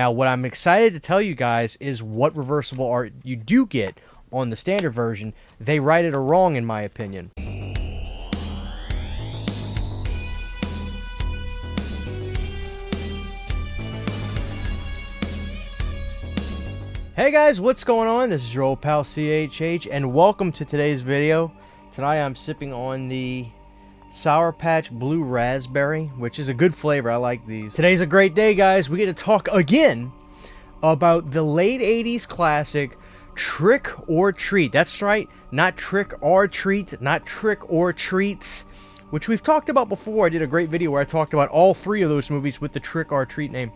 Now, what I'm excited to tell you guys is what reversible art you do get on the standard version. They right it or wrong, in my opinion. Hey guys, what's going on? This is your old pal CHH, and welcome to today's video. Tonight I'm sipping on the Sour Patch Blue Raspberry, which is a good flavor. I like these. Today's a great day, guys. We get to talk again about the late 80s classic Trick or Treat. That's right, not Trick or Treat, not Trick or Treats, which we've talked about before. I did a great video where I talked about all three of those movies with the Trick or Treat name.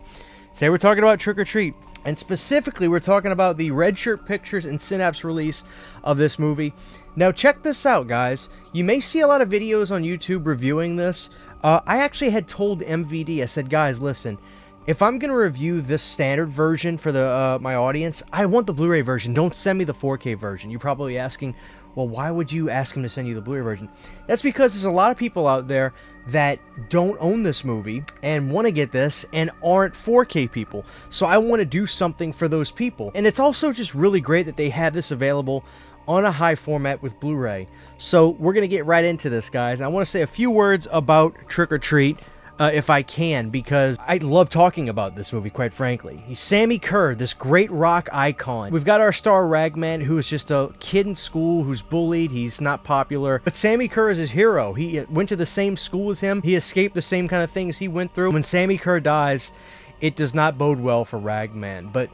Today we're talking about Trick or Treat, and specifically we're talking about the Red Shirt Pictures and Synapse release of this movie. Now check this out, guys. You may see a lot of videos on YouTube reviewing this. I actually had told MVD, I said, guys, listen, if I'm going to review this standard version for the my audience, I want the Blu-ray version. Don't send me the 4K version. You're probably asking, well, why would you ask him to send you the Blu-ray version? That's because there's a lot of people out there that don't own this movie and want to get this and aren't 4K people. So I want to do something for those people. And it's also just really great that they have this available on a high format with Blu-ray. So we're going to get right into this, guys. I want to say a few words about Trick or Treat, if I can, because I love talking about this movie, quite frankly. Sammy Kerr, this great rock icon. We've got our star Ragman, who is just a kid in school who's bullied. He's not popular, but Sammy Kerr is his hero. He went to the same school as him. He escaped the same kind of things he went through. When Sammy Kerr dies, it does not bode well for Ragman, but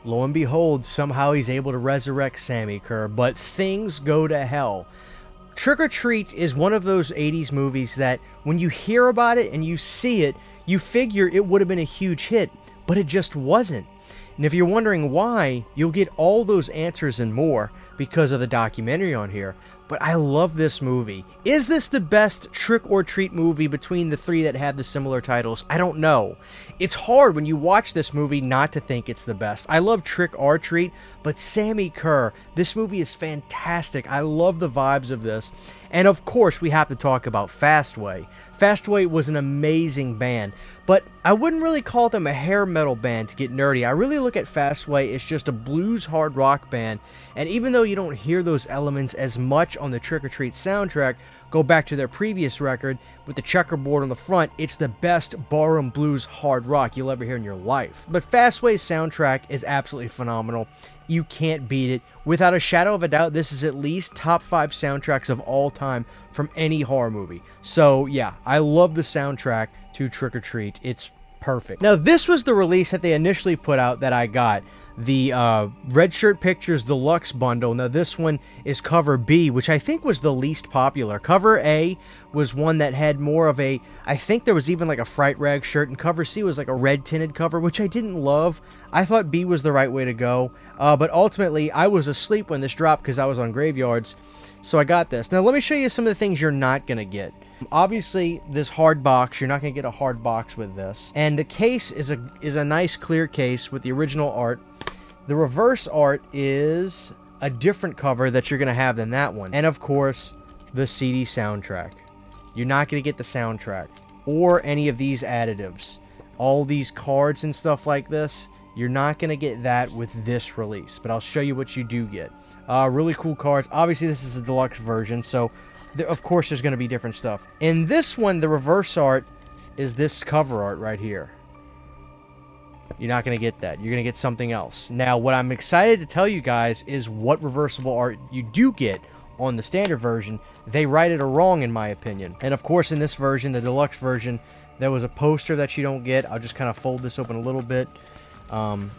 lo and behold, somehow he's able to resurrect Sammy Kerr, but things go to hell. Trick or Treat is one of those 80s movies that when you hear about it and you see it, you figure it would have been a huge hit, but it just wasn't. And if you're wondering why, you'll get all those answers and more because of the documentary on here. But I love this movie. Is this the best Trick or Treat movie between the three that have the similar titles? I don't know. It's hard when you watch this movie not to think it's the best. I love Trick or Treat, but Sammy Kerr, this movie is fantastic. I love the vibes of this. And of course, we have to talk about Fastway. Fastway was an amazing band, but I wouldn't really call them a hair metal band to get nerdy. I really look at Fastway as just a blues hard rock band, and even though you don't hear those elements as much on the Trick or Treat soundtrack, go back to their previous record with the checkerboard on the front, it's the best barroom blues hard rock you'll ever hear in your life. But Fastway's soundtrack is absolutely phenomenal. You can't beat it. Without a shadow of a doubt, this is at least top 5 soundtracks of all time from any horror movie. So yeah, I love the soundtrack to Trick or Treat. It's perfect. Now this was the release that they initially put out that I got. The Red Shirt Pictures Deluxe bundle. Now this one is cover B, which I think was the least popular. Cover A was one that had more of a, I think there was even like a Fright Rag shirt, and cover C was like a red tinted cover, which I didn't love. I thought B was the right way to go, but ultimately I was asleep when this dropped because I was on Graveyards, so I got this. Now let me show you some of the things you're not going to get. Obviously, this hard box, you're not going to get a hard box with this. And the case is a nice clear case with the original art. The reverse art is a different cover that you're going to have than that one. And of course, the CD soundtrack. You're not going to get the soundtrack or any of these additives. All these cards and stuff like this, you're not going to get that with this release. But I'll show you what you do get. Really cool cards. Obviously, this is a deluxe version, so of course there's going to be different stuff. In this one, the reverse art is this cover art right here. You're not going to get that. You're going to get something else. Now, what I'm excited to tell you guys is what reversible art you do get on the standard version. They right it or wrong, in my opinion. And of course, in this version, the deluxe version, there was a poster that you don't get. I'll just kind of fold this open a little bit. Here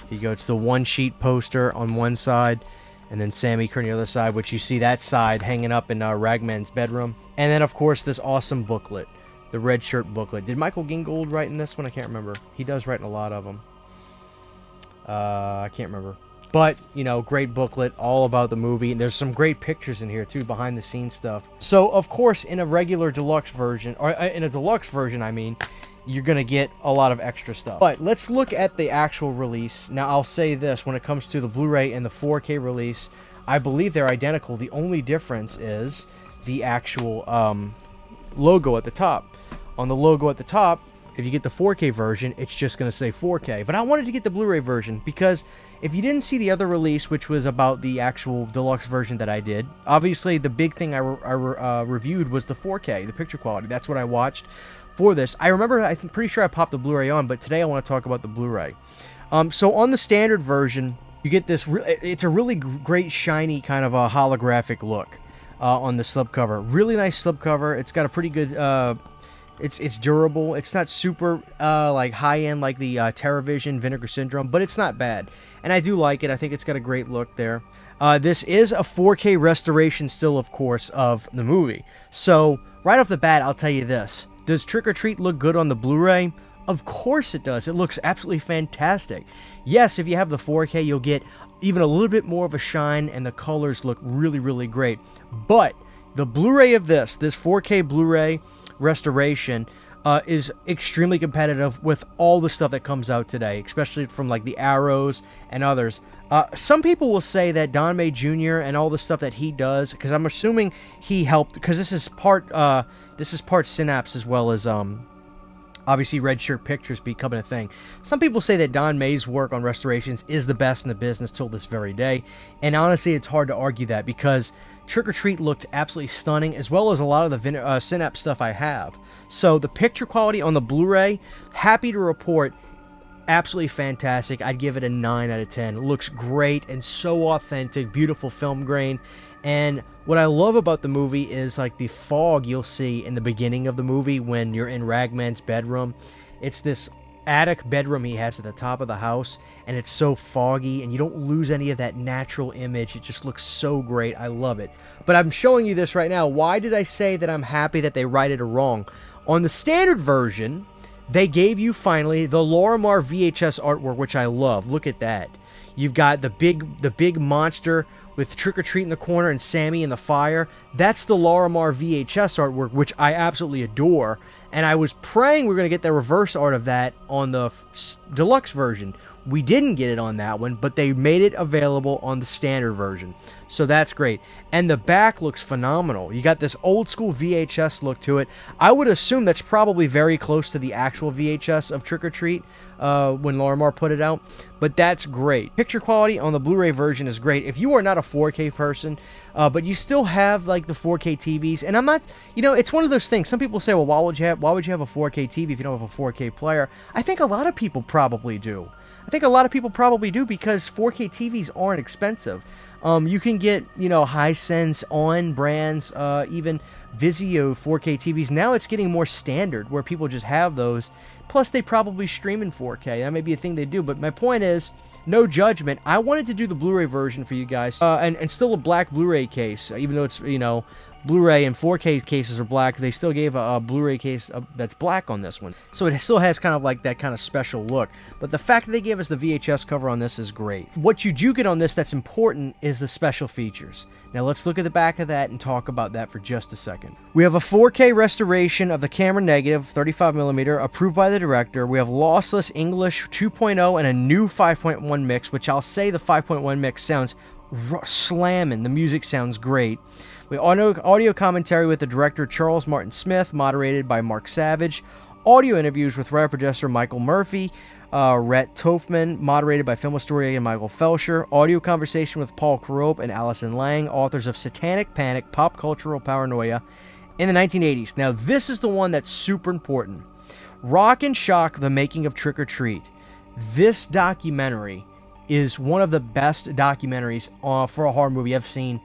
you go. It's the one sheet poster on one side, and then Sammy Kerr on the other side, which you see that side hanging up in Ragman's bedroom. And then, of course, this awesome booklet. The Red Shirt booklet. Did Michael Gingold write in this one? I can't remember. He does write in a lot of them. I can't remember. But, you know, great booklet, all about the movie. And there's some great pictures in here, too, behind the scenes stuff. So, of course, in a regular deluxe version, or in a deluxe version, I mean, you're going to get a lot of extra stuff. But let's look at the actual release. Now, I'll say this. When it comes to the Blu-ray and the 4K release, I believe they're identical. The only difference is the actual logo at the top. On the logo at the top, If you get the 4K version, it's just going to say 4K. But I wanted to get the Blu-ray version because if you didn't see the other release, which was about the actual deluxe version that I did, obviously the big thing I reviewed was the 4K, the picture quality. That's what I watched for this. I remember, I'm pretty sure I popped the Blu-ray on, but today I want to talk about the Blu-ray. So on the standard version, you get this, it's a really great shiny kind of a holographic look on the slipcover. Really nice slipcover. It's got a pretty good, it's durable. It's not super like high-end like the TerraVision Vinegar Syndrome, but it's not bad. And I do like it. I think it's got a great look there. This is a 4K restoration still, of course, of the movie. So right off the bat, I'll tell you this. Does Trick or Treat look good on the Blu-ray? Of course it does. It looks absolutely fantastic. Yes, if you have the 4K, you'll get even a little bit more of a shine, and the colors look really, really great. But the Blu-ray of this 4K Blu-ray restoration is extremely competitive with all the stuff that comes out today, especially from like the Arrows and others. Some people will say that Don May Jr. and all the stuff that he does, because I'm assuming he helped, because this is part Synapse as well as obviously Red Shirt Pictures becoming a thing. Some people say that Don May's work on restorations is the best in the business till this very day, and honestly it's hard to argue that, because Trick or Treat looked absolutely stunning, as well as a lot of the Synapse stuff I have. So the picture quality on the Blu-ray, happy to report, absolutely fantastic. I'd give it a 9 out of 10. It looks great and so authentic, beautiful film grain. And what I love about the movie is like the fog you'll see in the beginning of the movie when you're in Ragman's bedroom. It's this attic bedroom he has at the top of the house, and it's so foggy, and you don't lose any of that natural image. It just looks so great. I love it. But I'm showing you this right now. Why did I say that I'm happy that they righted it wrong? On the standard version, they gave you finally the Lorimar VHS artwork, which I love. Look at that. You've got the big monster with Trick or Treat in the corner and Sammy in the fire. That's the Lorimar VHS artwork, which I absolutely adore. And I was praying we were going to get the reverse art of that on the deluxe version. We didn't get it on that one, but they made it available on the standard version. So that's great. And the back looks phenomenal. You got this old school VHS look to it. I would assume that's probably very close to the actual VHS of Trick or Treat when Lorimar put it out. But that's great. Picture quality on the Blu-ray version is great. If you are not a 4K person, but you still have like the 4K TVs, and I'm not, you know, it's one of those things. Some people say, well, why would you have a 4K TV if you don't have a 4K player? I think a lot of people probably do. Because 4K TVs aren't expensive. You can get, you know, Hisense on brands, even Vizio 4K TVs. Now it's getting more standard where people just have those. Plus, they probably stream in 4K. That may be a thing they do. But my point is, no judgment. I wanted to do the Blu-ray version for you guys, and still a black Blu-ray case, even though it's, you know, Blu-ray and 4K cases are black. They still gave a Blu-ray case that's black on this one. So it still has kind of like that kind of special look. But the fact that they gave us the VHS cover on this is great. What you do get on this that's important is the special features. Now let's look at the back of that and talk about that for just a second. We have a 4K restoration of the camera negative 35mm approved by the director. We have lossless English 2.0 and a new 5.1 mix, which I'll say the 5.1 mix sounds slamming. The music sounds great. We audio commentary with the director Charles Martin Smith, moderated by Mark Savage. Audio interviews with writer producer Michael Murphy, Rhett Tofman, moderated by film historian Michael Felsher. Audio conversation with Paul Carope and Allison Lang, authors of Satanic Panic, Pop Cultural Paranoia in the 1980s. Now this is the one that's super important. Rock and Shock, The Making of Trick or Treat. This documentary is one of the best documentaries for a horror movie I've seen,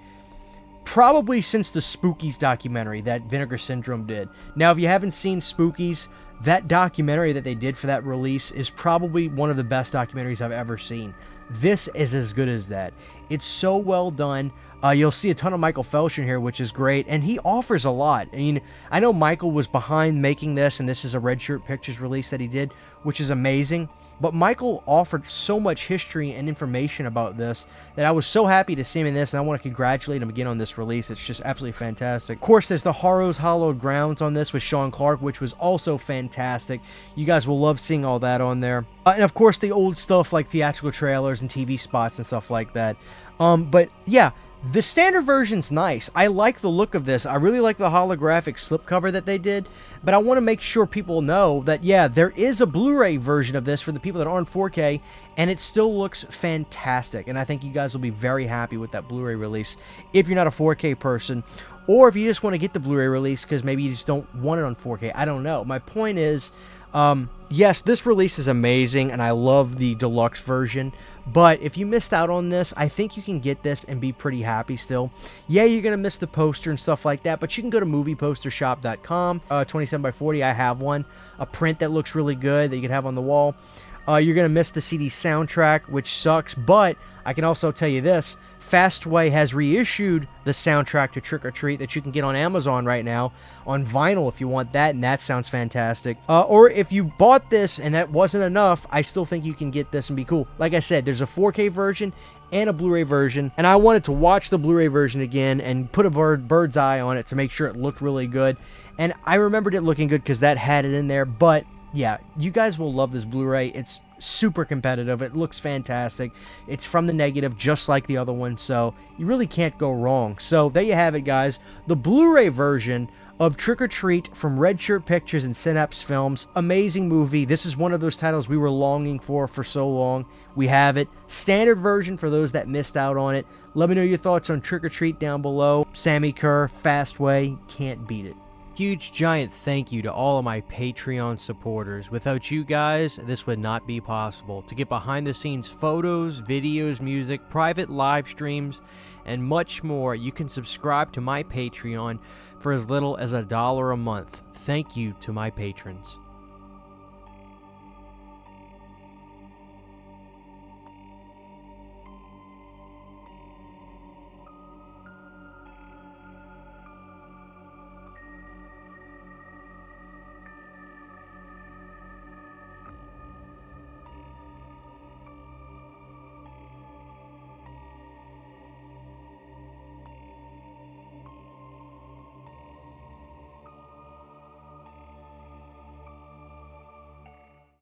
probably since the Spookies documentary that Vinegar Syndrome did. Now, if you haven't seen Spookies, that documentary that they did for that release is probably one of the best documentaries I've ever seen. This is as good as that. It's so well done. You'll see a ton of Michael Felsher here, which is great, and he offers a lot. I mean, I know Michael was behind making this, and this is a Red Shirt Pictures release that he did, which is amazing. But Michael offered so much history and information about this that I was so happy to see him in this, and I want to congratulate him again on this release. It's just absolutely fantastic. Of course, there's the Horror's Hallowed Grounds on this with Sean Clark, which was also fantastic. You guys will love seeing all that on there. And of course, the old stuff like theatrical trailers and TV spots and stuff like that. But yeah, The standard version's nice. I like the look of this. I really like the holographic slipcover that they did, but I want to make sure people know that, yeah, there is a Blu-ray version of this for the people that aren't 4K, and it still looks fantastic, and I think you guys will be very happy with that Blu-ray release if you're not a 4K person, or if you just want to get the Blu-ray release because maybe you just don't want it on 4K. I don't know. My point is, yes, this release is amazing, and I love the deluxe version, but if you missed out on this, I think you can get this and be pretty happy still. Yeah, you're going to miss the poster and stuff like that, but you can go to moviepostershop.com, 27x40, I have one, a print that looks really good that you can have on the wall. You're going to miss the CD soundtrack, which sucks, but I can also tell you this, Fastway has reissued the soundtrack to Trick or Treat that you can get on Amazon right now on vinyl if you want that, and that sounds fantastic. Or if you bought this and that wasn't enough, I still think you can get this and be cool. Like I said, there's a 4K version and a Blu-ray version, and I wanted to watch the Blu-ray version again and put a bird's eye on it to make sure it looked really good. And I remembered it looking good because that had it in there, but yeah, you guys will love this Blu-ray. It's super competitive. It looks fantastic. It's from the negative just like the other one, so you really can't go wrong. So there you have it, guys. The Blu-ray version of Trick or Treat from Red Shirt Pictures and Synapse Films. Amazing movie. This is one of those titles we were longing for so long. We have it. Standard version for those that missed out on it. Let me know your thoughts on Trick or Treat down below. Sammy Kerr, Fastway, can't beat it. Huge giant thank you to all of my Patreon supporters. Without you guys, this would not be possible. To get behind the scenes photos, videos, music, private live streams, and much more, you can subscribe to my Patreon for as little as $1 a month. Thank you to my patrons.